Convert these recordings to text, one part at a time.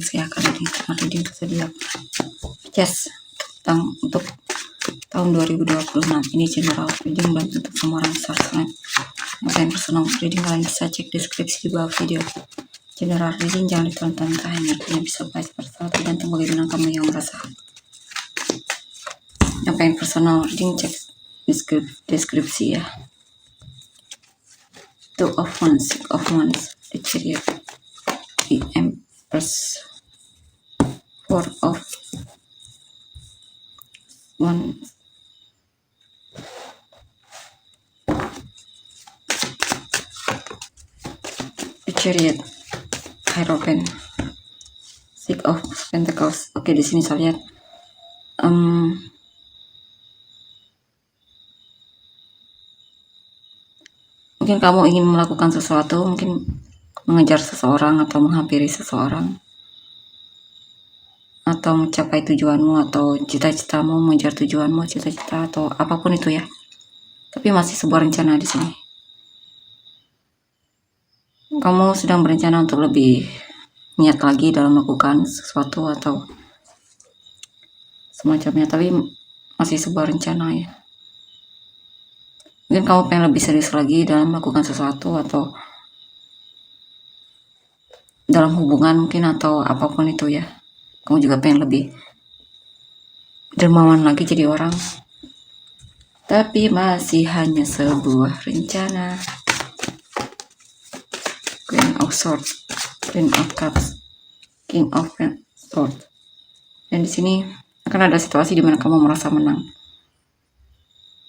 saya akan reading zodiak Pisces untuk tahun 2026. Ini general reading dan untuk semua orang besar sangat. Yang personal reading kalian bisa cek deskripsi di bawah video. General reading jangan ditonton hanya bisa baca persatu tergantung bagaimana kamu yang merasa. Yang pengen personal reading cek deskripsi ya. Two of Wands, Six of Wands, the Chariot, the Empress, Four of Wands, the Chariot, Hierophant, Six of Pentacles. Oke, di sini saya lihat mungkin kamu ingin melakukan sesuatu, mungkin mengejar seseorang atau menghampiri seseorang, atau mencapai tujuanmu atau cita-citamu, mengejar tujuanmu, cita-cita atau apapun itu ya. Tapi masih sebuah rencana di sini. Kamu sedang berencana untuk lebih niat lagi dalam melakukan sesuatu atau semacamnya, tapi masih sebuah rencana ya. Mungkin kamu pengen lebih serius lagi dalam melakukan sesuatu atau dalam hubungan mungkin atau apapun itu ya. Kamu juga pengen lebih dermawan lagi jadi orang. Tapi masih hanya sebuah rencana. Queen of Swords, Queen of Cups, King of Swords. Dan di sini akan ada situasi di mana kamu merasa menang.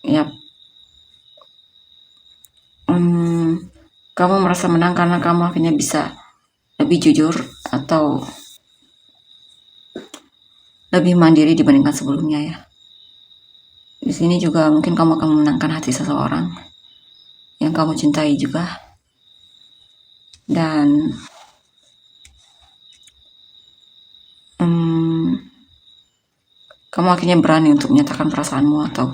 Yap. Kamu merasa menang karena kamu akhirnya bisa lebih jujur atau lebih mandiri dibandingkan sebelumnya ya. Di sini juga mungkin kamu akan memenangkan hati seseorang yang kamu cintai juga, dan kamu akhirnya berani untuk menyatakan perasaanmu, atau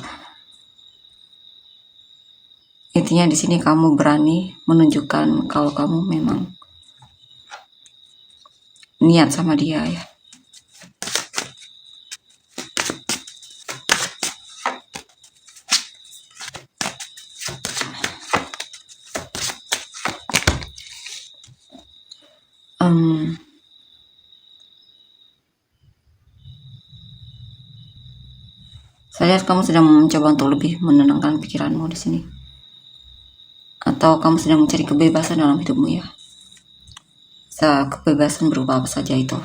intinya di sini kamu berani menunjukkan kalau kamu memang niat sama dia ya. Saya lihat kamu sedang mencoba untuk lebih menenangkan pikiranmu di sini, atau kamu sedang mencari kebebasan dalam hidupmu ya. Kebebasan berupa apa saja itu.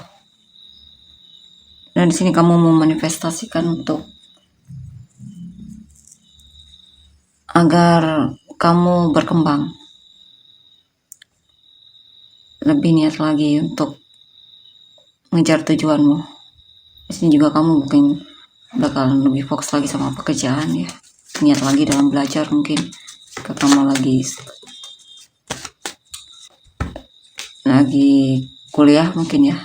Dan di sini kamu memanifestasikan untuk agar kamu berkembang, lebih niat lagi untuk mengejar tujuanmu. Di sini juga kamu mungkin bakal lebih fokus lagi sama pekerjaan ya, niat lagi dalam belajar mungkin jika kamu lagi kuliah mungkin ya.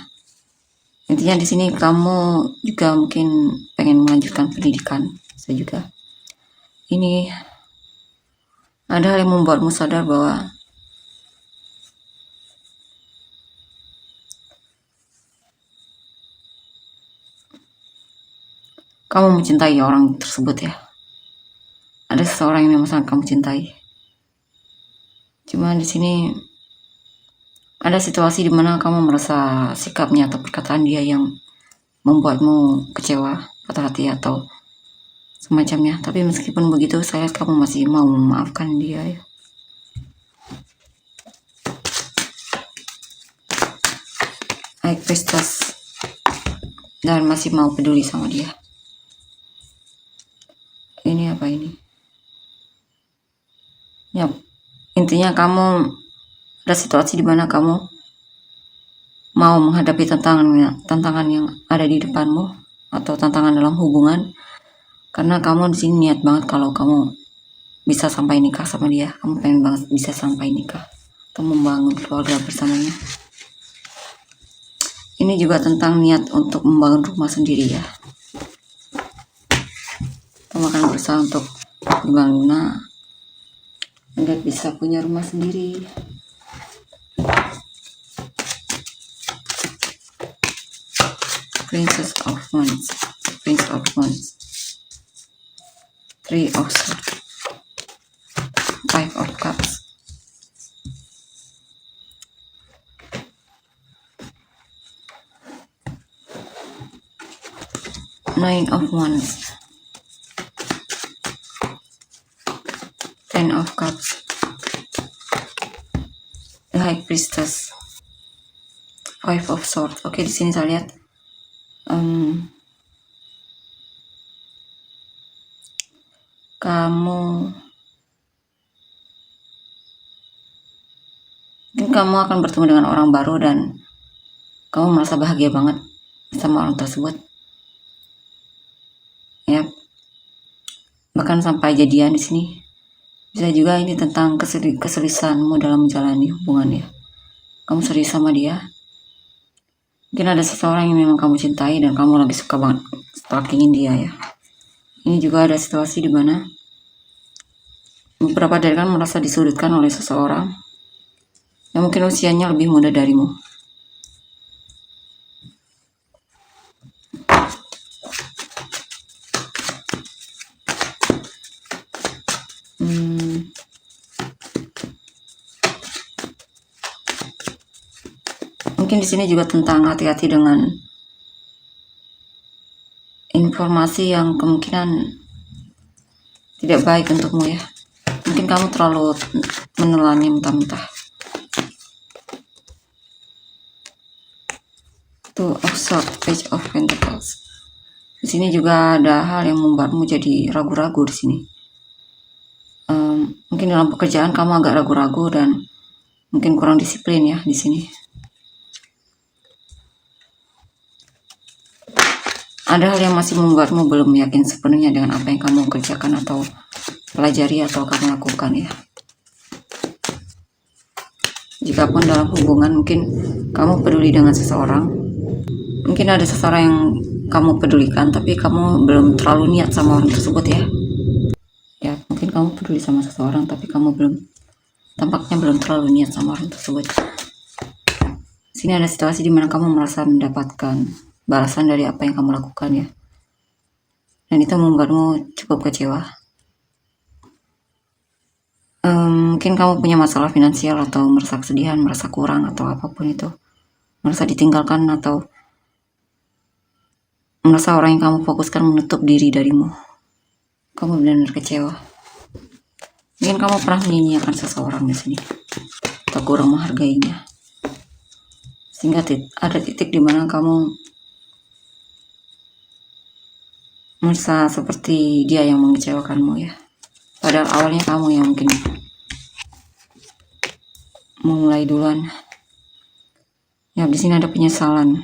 Intinya di sini kamu juga mungkin pengen melanjutkan pendidikan. Saya juga ini ada hal yang membuatmu sadar bahwa kamu mencintai orang tersebut ya. Ada seseorang yang memang sangat kamu cintai. Cuma di sini ada situasi di mana kamu merasa sikapnya atau perkataan dia yang membuatmu kecewa, patah hati atau semacamnya. Tapi meskipun begitu, saya lihat kamu masih mau memaafkan dia ya. High Priestess, dan masih mau peduli sama dia. Ini apa ini? Ya, intinya kamu ada situasi di mana kamu mau menghadapi tantangan yang ada di depanmu atau tantangan dalam hubungan, karena kamu di sini niat banget kalau kamu bisa sampai nikah sama dia. Kamu pengen banget bisa sampai nikah atau membangun keluarga bersamanya. Ini juga tentang niat untuk membangun rumah sendiri ya. Kamu akan berusaha untuk gimana agar bisa punya rumah sendiri. Princess of Wands, Prince of Wands, Three of Swords, Five of Cups, Nine of Wands, Ten of Cups, The High Priestess, Five of Swords. Oke, di sini saya lihat mungkin kamu akan bertemu dengan orang baru dan kamu merasa bahagia banget sama orang tersebut. Ya, bahkan sampai jadian di sini. Bisa juga ini tentang keseriusanmu dalam menjalani hubungan ya. Kamu serius sama dia. Mungkin ada seseorang yang memang kamu cintai dan kamu lagi suka banget stalkingin dia ya. Ini juga ada situasi di mana beberapa dari kalian merasa disudutkan oleh seseorang yang mungkin usianya lebih muda darimu. Mungkin di sini juga tentang hati-hati dengan informasi yang kemungkinan tidak baik untukmu ya. Mungkin kamu terlalu menelannya mentah-mentah. Two of Swords, Page of Pentacles. Di sini juga ada hal yang membuatmu jadi ragu-ragu di sini. Mungkin dalam pekerjaan kamu agak ragu-ragu dan mungkin kurang disiplin ya di sini. Ada hal yang masih membuatmu belum yakin sepenuhnya dengan apa yang kamu kerjakan atau pelajari atau kamu lakukan ya. Jikapun dalam hubungan mungkin kamu peduli dengan seseorang, mungkin ada seseorang yang kamu pedulikan tapi kamu belum terlalu niat sama orang tersebut ya. Ya, mungkin kamu peduli sama seseorang tapi kamu tampaknya belum terlalu niat sama orang tersebut. Sini ada situasi di mana kamu merasa mendapatkan balasan dari apa yang kamu lakukan ya. Dan itu membuatmu cukup kecewa. Mungkin kamu punya masalah finansial atau merasa kesedihan, merasa kurang atau apapun itu. Merasa ditinggalkan atau merasa orang yang kamu fokuskan menutup diri darimu. Kamu benar-benar kecewa. Mungkin kamu pernah menyia-nyiakan seseorang di sini atau kurang menghargainya. Sehingga ada titik di mana kamu merasa seperti dia yang mengecewakanmu ya. Padahal awalnya kamu yang mungkin memulai duluan. Ya, di sini ada penyesalan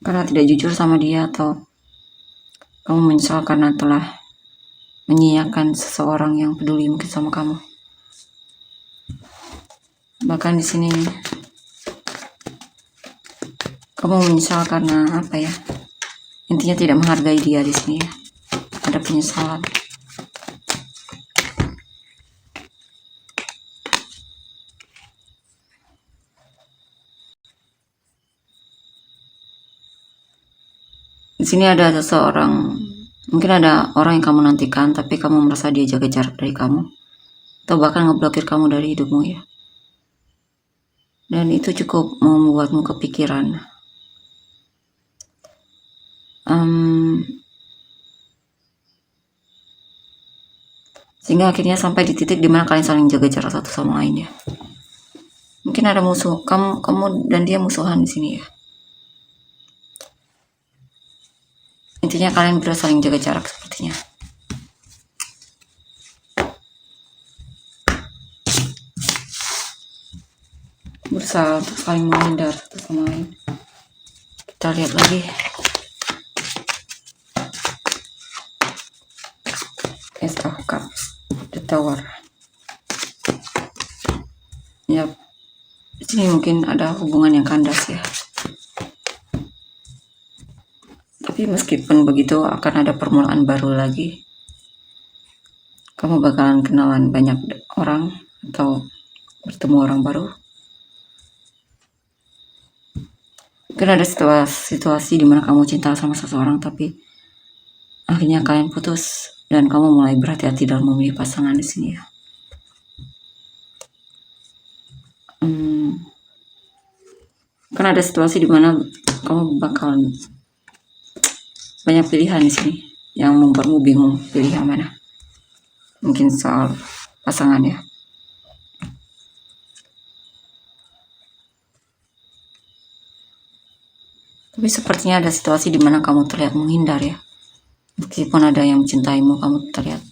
karena tidak jujur sama dia atau kamu menyesal karena telah menyia-nyiakan seseorang yang peduli mungkin sama kamu. Bahkan di sini kamu menyesal karena apa ya? Intinya tidak menghargai dia di sini ya. Ada penyesalan. Di sini ada seseorang, mungkin ada orang yang kamu nantikan tapi kamu merasa dia jaga jarak dari kamu atau bahkan ngeblokir kamu dari hidupmu ya. Dan itu cukup membuatmu kepikiran. Sehingga akhirnya sampai di titik dimana kalian saling jaga jarak satu sama lain ya. Mungkin ada musuh, kamu dan dia musuhan di sini ya. Intinya kalian berdua saling jaga jarak sepertinya. Berusaha untuk saling menghindar satu sama lain. Kita lihat lagi. Ace of Cups, The Tower. Ya, di sini mungkin ada hubungan yang kandas ya. Tapi meskipun begitu akan ada permulaan baru lagi. Kamu bakalan kenalan banyak orang atau bertemu orang baru. Mungkin ada situasi di mana kamu cinta sama seseorang tapi akhirnya kalian putus dan kamu mulai berhati-hati dalam memilih pasangan di sini ya. Kan ada situasi di mana kamu bakalan banyak pilihan di sini yang membuatmu bingung pilih yang mana. Mungkin soal pasangan ya. Tapi sepertinya ada situasi di mana kamu terlihat menghindar ya. Meskipun ada yang mencintaimu, kamu terlihat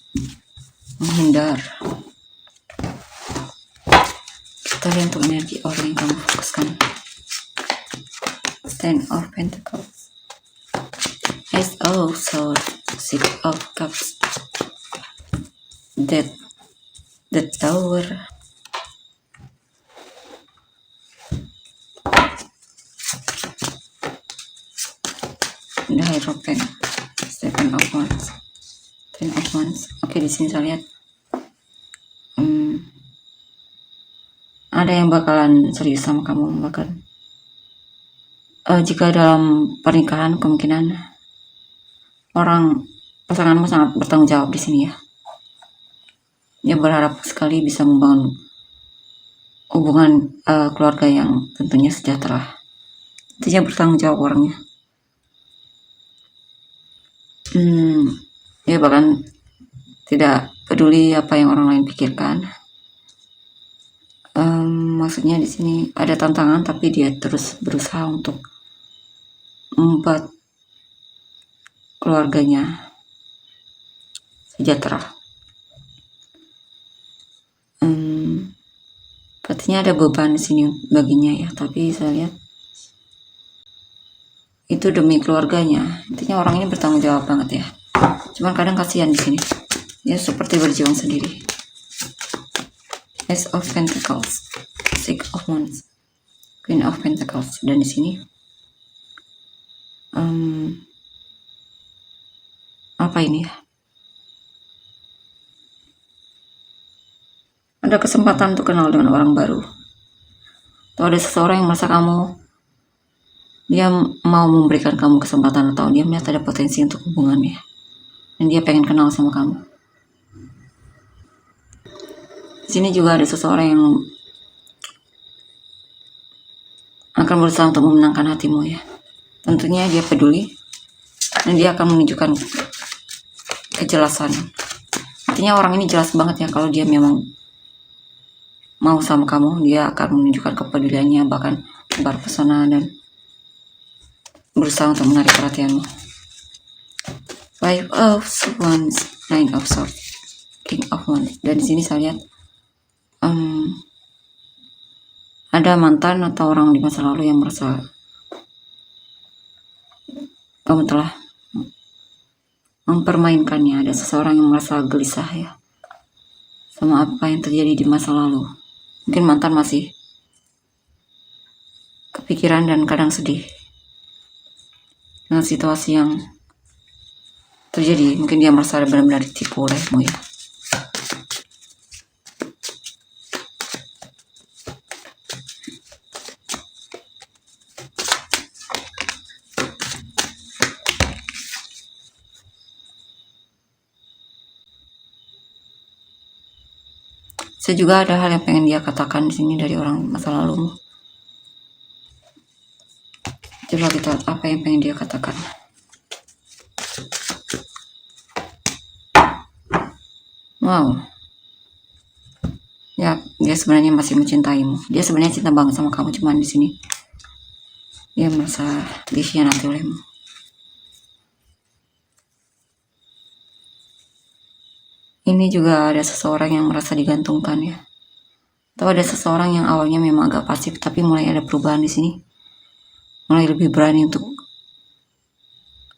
menghindar. Kita lihat untuk energi orang yang kamu fokuskan. Ten of Pentacles, Ace of Swords, Six of Cups, the Tower, the Hierophant, Seven of Wands, Ten of Wands. Oke, di sini saya lihat ada yang bakalan serius sama kamu, bahkan jika dalam pernikahan kemungkinan pasanganmu sangat bertanggung jawab di sini ya. Dia berharap sekali bisa membangun hubungan keluarga yang tentunya sejahtera. Dia bertanggung jawab orangnya. Dia bahkan tidak peduli apa yang orang lain pikirkan. Maksudnya di sini ada tantangan tapi dia terus berusaha untuk membuat keluarganya sejahtera. Sepertinya ada beban di sini baginya ya, tapi saya lihat itu demi keluarganya. Intinya orang ini bertanggung jawab banget ya. Cuman kadang kasihan di sini. Dia seperti berjuang sendiri. Ace of Pentacles, Six of Wands, Queen of Pentacles, dan di sini apa ini ya? Ada kesempatan untuk kenal dengan orang baru. Atau ada seseorang yang merasa dia mau memberikan kamu kesempatan, atau dia melihat ada potensi untuk hubungannya dan dia pengen kenal sama kamu. Di sini juga ada seseorang yang akan berusaha untuk memenangkan hatimu ya. Tentunya dia peduli dan dia akan menunjukkan kejelasan. Artinya orang ini jelas banget ya kalau dia memang mau sama kamu. Dia akan menunjukkan kepeduliannya, bahkan berpesona dan berusaha untuk menarik perhatianmu. Five of Wands, Nine of Swords, King of Wands. Dan di sini saya lihat ada mantan atau orang di masa lalu yang merasa kamu telah mempermainkannya. Ada seseorang yang merasa gelisah ya sama apa yang terjadi di masa lalu. Mungkin mantan masih kepikiran dan kadang sedih dengan situasi yang terjadi. Mungkin dia merasa benar-benar ditipu olehmu ya. Saya juga ada hal yang pengen dia katakan di sini dari orang masa lalu. Coba kita lihat apa yang pengen dia katakan. Wow. Ya, dia sebenarnya masih mencintaimu. Dia sebenarnya cinta banget sama kamu, cuman di sini dia merasa dikhianati olehmu. Ini juga ada seseorang yang merasa digantungkan ya. Atau ada seseorang yang awalnya memang agak pasif tapi mulai ada perubahan di sini. Mulai lebih berani untuk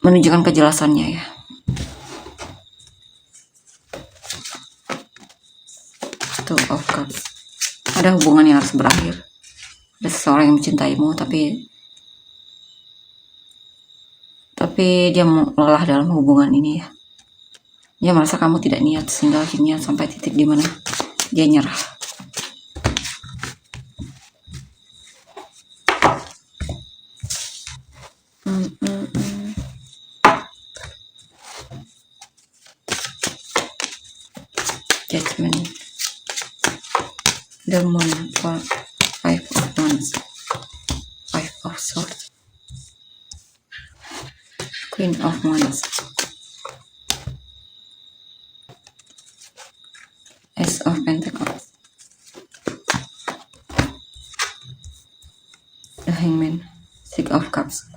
menunjukkan kejelasannya ya. Two of Cups. Ada hubungan yang harus berakhir. Ada seseorang yang mencintaimu tapi dia lelah dalam hubungan ini ya. Dia merasa kamu tidak niat sehingga akhirnya sampai titik di mana dia nyerah. Judgment, the moon for 5 of wands, 5 of swords, queen of wands, ace of pentacles, the hangman, 6 of cups.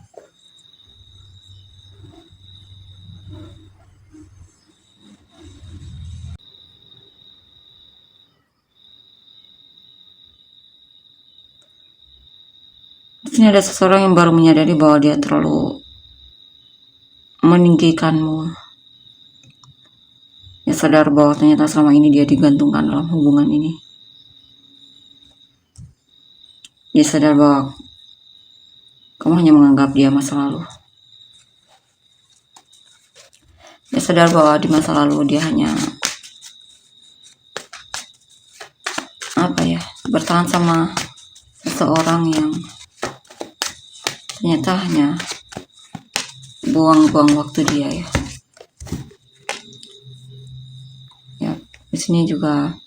Di sini ada seseorang yang baru menyadari bahwa dia terlalu meninggikanmu. Dia sadar bahwa ternyata selama ini dia digantungkan dalam hubungan ini. Dia sadar bahwa kamu hanya menganggap dia masa lalu. Dia sadar bahwa di masa lalu dia hanya bertahan sama seseorang yang ternyata hanya buang-buang waktu dia ya. Ya, di sini juga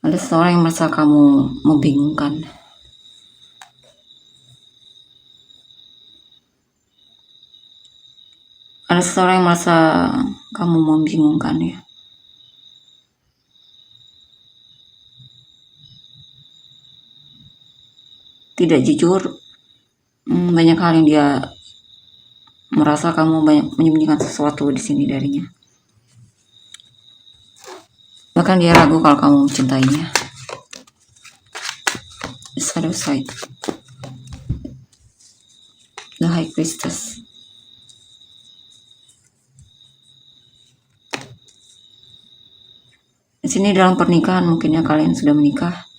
ada seseorang yang merasa kamu membingungkan. Ada seseorang yang merasa kamu membingungkan ya. Tidak jujur, banyak hal yang dia merasa kamu banyak menyembunyikan sesuatu di sini darinya. Bahkan dia ragu kalau kamu mencintainya. The shadow side, the high priestess. Di sini dalam pernikahan mungkinnya kalian sudah menikah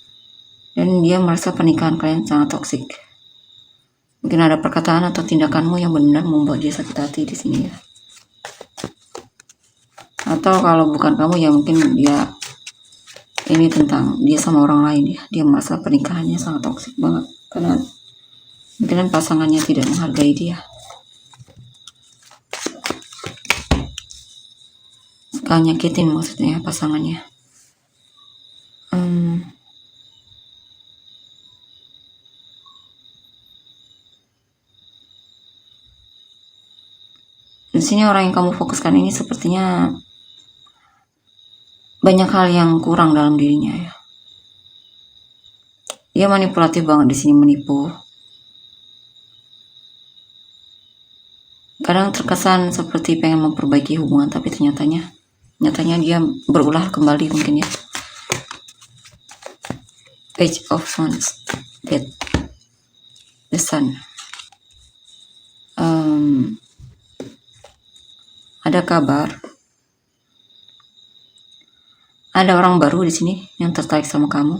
dan dia merasa pernikahan kalian sangat toksik. Mungkin ada perkataan atau tindakanmu yang benar membuat dia sakit hati di sini ya. Atau kalau bukan kamu ya mungkin dia ini tentang dia sama orang lain ya. Dia merasa pernikahannya sangat toksik banget karena mungkin pasangannya tidak menghargai dia. Suka nyakitin maksudnya pasangannya. Di sini orang yang kamu fokuskan ini sepertinya banyak hal yang kurang dalam dirinya ya. Dia manipulatif banget di sini, menipu. Kadang terkesan seperti pengen memperbaiki hubungan, tapi nyatanya dia berulah kembali mungkin ya. Page of Wands, Death, the Sun. Ada kabar. Ada orang baru di sini yang tertarik sama kamu.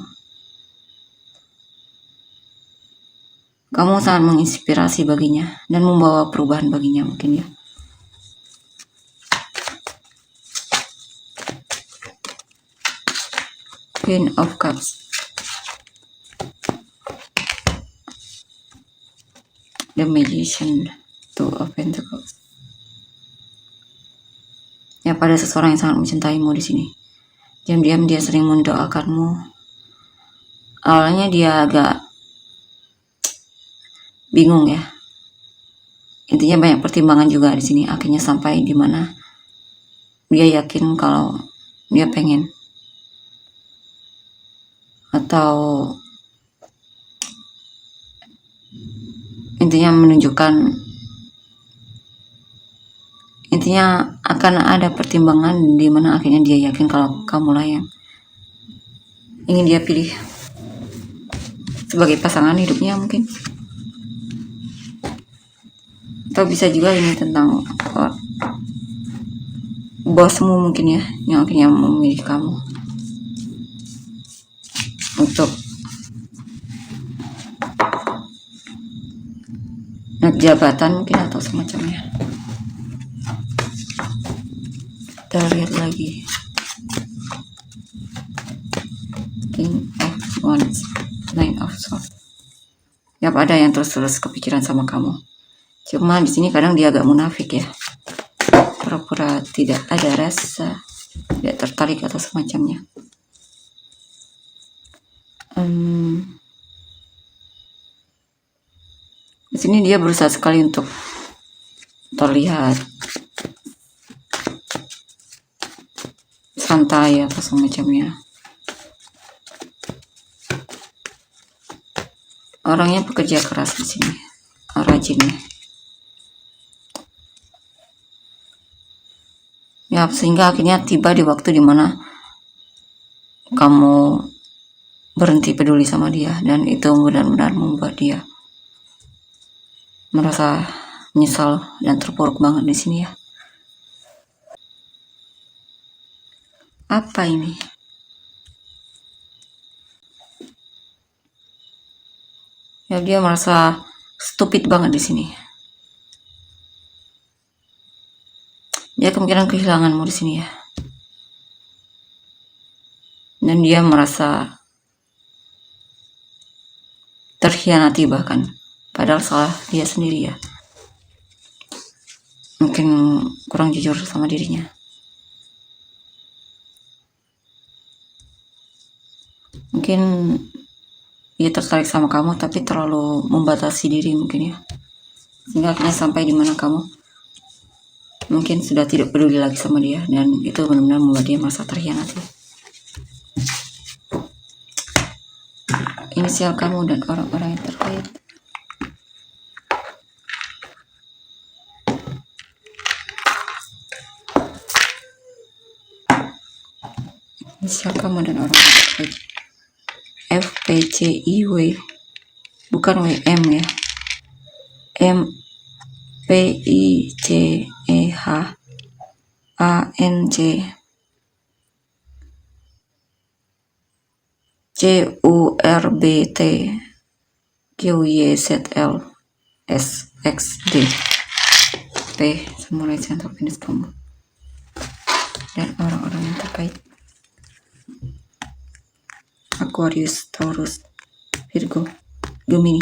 Kamu sangat menginspirasi baginya dan membawa perubahan baginya mungkin ya. Queen of Cups, the Magician, 2 of Pentacles. Ya, pada seseorang yang sangat mencintaimu di sini. Diam-diam dia sering mendoakanmu. Awalnya dia agak bingung ya. Intinya banyak pertimbangan juga di sini. Akhirnya sampai di mana dia yakin kalau dia pengen atau intinya akan ada pertimbangan di mana akhirnya dia yakin kalau kamulah yang ingin dia pilih sebagai pasangan hidupnya mungkin. Atau bisa juga ini tentang bosmu mungkin ya, yang akhirnya memilih kamu untuk naik jabatan mungkin atau semacamnya. Kita lihat lagi. King of Wands, 9 of Swords, Ya, ada yang terus kepikiran sama kamu. Cuma di sini kadang dia agak munafik ya. Pura-pura tidak ada rasa, tidak tertarik atau semacamnya. Di sini dia berusaha sekali untuk terlihat santai atau semacamnya. Orangnya pekerja keras di sini, rajin. Ya, sehingga akhirnya tiba di waktu dimana kamu berhenti peduli sama dia, dan itu benar-benar membuat dia merasa menyesal dan terpuruk banget di sini ya. Apa ini? Ya, dia merasa stupid banget di sini. Dia kemungkinan kehilanganmu di sini ya. Dan dia merasa terkhianati bahkan. Padahal salah dia sendiri ya. Mungkin kurang jujur sama dirinya. Mungkin dia tertarik sama kamu tapi terlalu membatasi diri mungkin ya. Sehingga akhirnya sampai di mana kamu mungkin sudah tidak peduli lagi sama dia, dan itu benar-benar membuat dia merasa terkhianati. Inisial kamu dan orang-orang yang terkait. Inisial kamu dan orang-orang yang terkait. FPCIW, bukan WM ya. MPICEHANC CURBT QYZL SXD P Samurai Center Venus kamu dan orang-orang yang terkait. Aquarius, Taurus, Virgo, Gemini,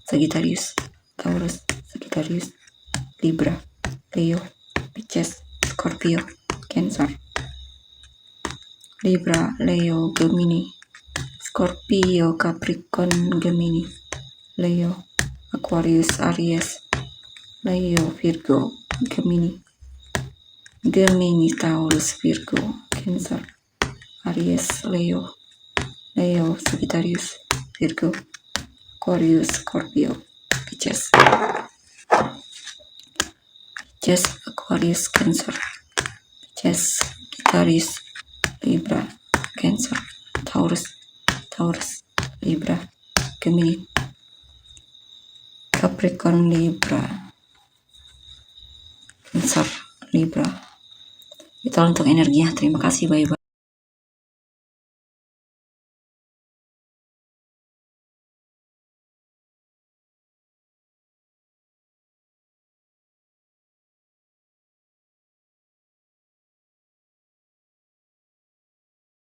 Sagittarius, Taurus, Sagittarius, Libra, Leo, Pisces, Scorpio, Cancer. Libra, Leo, Gemini, Scorpio, Capricorn, Gemini, Leo, Aquarius, Aries, Leo, Virgo, Gemini, Taurus, Virgo, Cancer, Aries, Leo, Sagittarius, Virgo, Aquarius, Scorpio, Pisces, Aquarius, Cancer, Pisces, Sagittarius, Libra, Cancer, Taurus, Libra, Gemini, Capricorn, Libra, Cancer, Libra. Itu untuk energinya. Terima kasih, bye-bye.